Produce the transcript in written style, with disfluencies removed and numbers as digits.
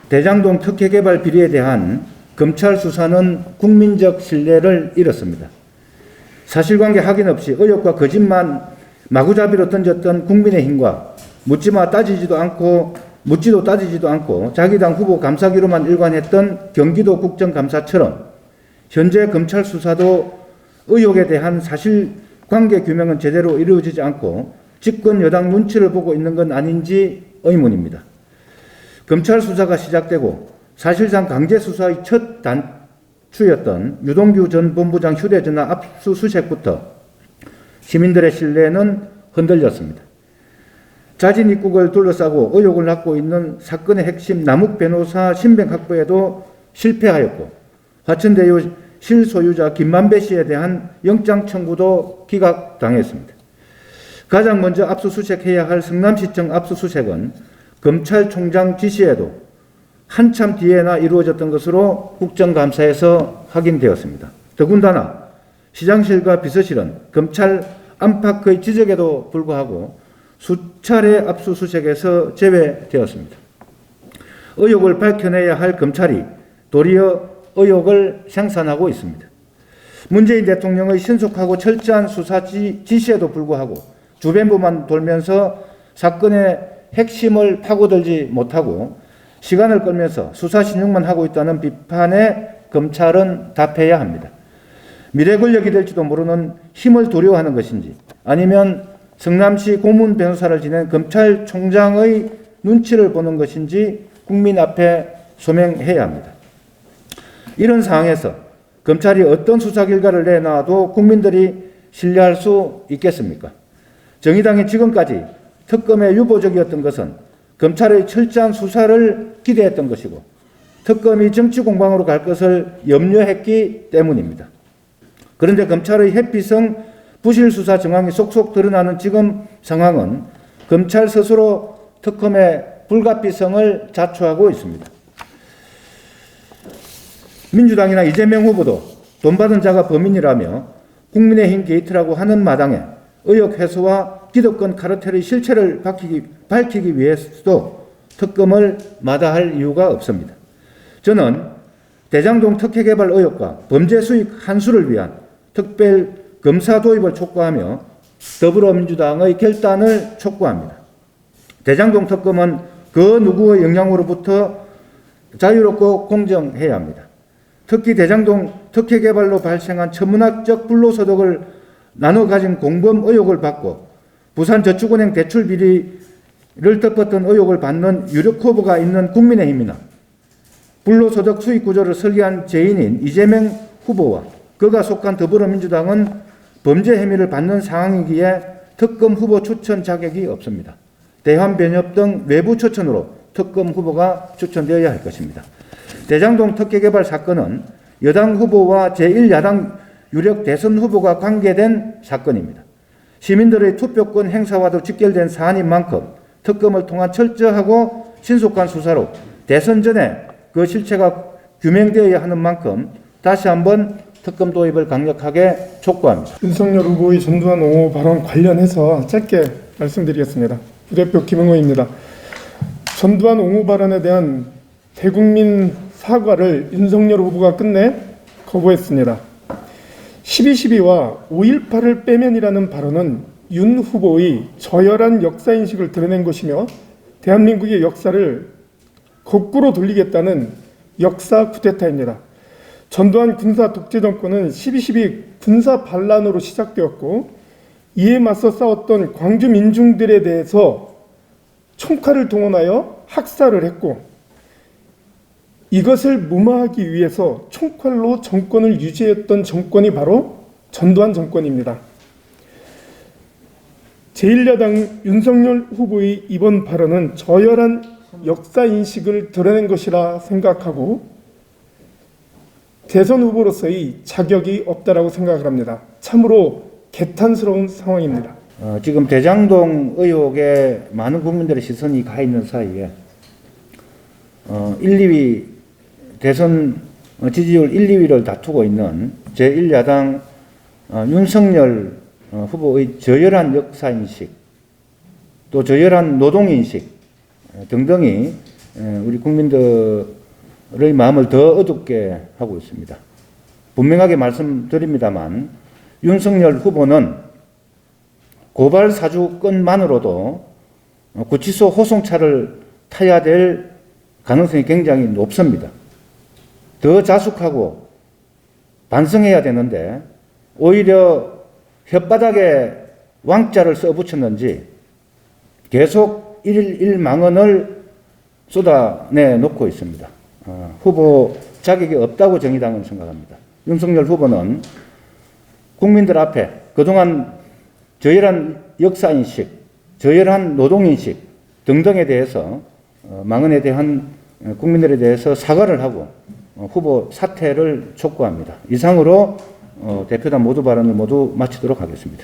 대장동 특혜개발 비리에 대한 검찰 수사는 국민적 신뢰를 잃었습니다. 사실관계 확인 없이 의혹과 거짓만 마구잡이로 던졌던 국민의힘과 묻지도 따지지도 않고 자기 당 후보 감싸기로만 일관했던 경기도 국정감사처럼 현재 검찰 수사도 의혹에 대한 사실관계 규명은 제대로 이루어지지 않고 집권 여당 눈치를 보고 있는 건 아닌지 의문입니다. 검찰 수사가 시작되고 사실상 강제 수사의 첫 단추였던 유동규 전 본부장 휴대전화 압수수색부터 시민들의 신뢰는 흔들렸습니다. 자진 입국을 둘러싸고 의혹을 낳고 있는 사건의 핵심 남욱 변호사 신병 확보에도 실패하였고 화천대유 실소유자 김만배 씨에 대한 영장 청구도 기각당했습니다. 가장 먼저 압수수색해야 할 성남시청 압수수색은 검찰총장 지시에도 한참 뒤에나 이루어졌던 것으로 국정감사에서 확인되었습니다. 더군다나 시장실과 비서실은 검찰 안팎의 지적에도 불구하고 수차례 압수수색에서 제외되었습니다. 의혹을 밝혀내야 할 검찰이 도리어 의혹을 생산하고 있습니다. 문재인 대통령의 신속하고 철저한 수사 지시에도 불구하고 주변부만 돌면서 사건의 핵심을 파고들지 못하고 시간을 끌면서 수사 신용만 하고 있다는 비판에 검찰은 답해야 합니다. 미래 권력이 될지도 모르는 힘을 두려워하는 것인지 아니면 성남시 고문 변호사를 지낸 검찰총장의 눈치를 보는 것인지 국민 앞에 소명해야 합니다. 이런 상황에서 검찰이 어떤 수사 결과를 내놔도 국민들이 신뢰할 수 있겠습니까? 정의당이 지금까지 특검에 유보적이었던 것은 검찰의 철저한 수사를 기대했던 것이고 특검이 정치 공방으로 갈 것을 염려했기 때문입니다. 그런데 검찰의 회피성 부실 수사 정황이 속속 드러나는 지금 상황은 검찰 스스로 특검의 불가피성을 자초하고 있습니다. 민주당이나 이재명 후보도 돈 받은 자가 범인이라며 국민의힘 게이트라고 하는 마당에 의혹 해소와 기득권 카르텔의 실체를 밝히기 위해서도 특검을 마다할 이유가 없습니다. 저는 대장동 특혜개발 의혹과 범죄 수익 환수를 위한 특별 검사 도입을 촉구하며 더불어민주당의 결단을 촉구합니다. 대장동 특검은 그 누구의 영향으로부터 자유롭고 공정해야 합니다. 특히 대장동 특혜개발로 발생한 천문학적 불로소득을 나눠 가진 공범 의혹을 받고 부산저축은행 대출 비리를 덮었던 의혹을 받는 유력 후보가 있는 국민의힘이나 불로소득 수익 구조를 설계한 죄인인 이재명 후보와 그가 속한 더불어민주당은 범죄 혐의를 받는 상황이기에 특검 후보 추천 자격이 없습니다. 대환변협 등 외부 추천으로 특검 후보가 추천되어야 할 것입니다. 대장동 특혜개발 사건은 여당 후보와 제1야당 유력 대선 후보가 관계된 사건입니다. 시민들의 투표권 행사와도 직결된 사안인 만큼 특검을 통한 철저하고 신속한 수사로 대선 전에 그 실체가 규명되어야 하는 만큼 다시 한번 특검 도입을 강력하게 촉구합니다. 윤석열 후보의 전두환 옹호 발언 관련해서 짧게 말씀드리겠습니다. 부대표 김응호입니다. 전두환 옹호 발언에 대한 대국민 사과를 윤석열 후보가 끝내 거부했습니다. 12.12와 5.18을 빼면이라는 발언은 윤 후보의 저열한 역사인식을 드러낸 것이며 대한민국의 역사를 거꾸로 돌리겠다는 역사 쿠데타입니다. 전두환 군사 독재 정권은 12.12 군사 반란으로 시작되었고 이에 맞서 싸웠던 광주 민중들에 대해서 총칼을 동원하여 학살을 했고 이것을 무마하기 위해서 총칼로 정권을 유지했던 정권이 바로 전두환 정권입니다. 제1야당 윤석열 후보의 이번 발언은 저열한 역사인식을 드러낸 것이라 생각하고 대선 후보로서의 자격이 없다라고 생각을 합니다. 참으로 개탄스러운 상황입니다. 지금 대장동 의혹에 많은 국민들의 시선이 가 있는 사이에 1, 2위 대선 지지율 1, 2위를 다투고 있는 제1야당 윤석열 후보의 저열한 역사인식, 또 저열한 노동인식, 등등이 우리 국민들의 마음을 더 어둡게 하고 있습니다. 분명하게 말씀드립니다만 윤석열 후보는 고발 사주 건만으로도 구치소 호송차를 타야 될 가능성이 굉장히 높습니다. 더 자숙하고 반성해야 되는데 오히려 혓바닥에 왕자를 써붙였는지 계속 일일망언을 쏟아내 놓고 있습니다. 후보 자격이 없다고 정의당은 생각합니다. 윤석열 후보는 국민들 앞에 그동안 저열한 역사인식, 저열한 노동인식 등등에 대해서 망언에 대한 국민들에 대해서 사과를 하고 후보 사퇴를 촉구합니다. 이상으로 대표단 모두 발언을 모두 마치도록 하겠습니다.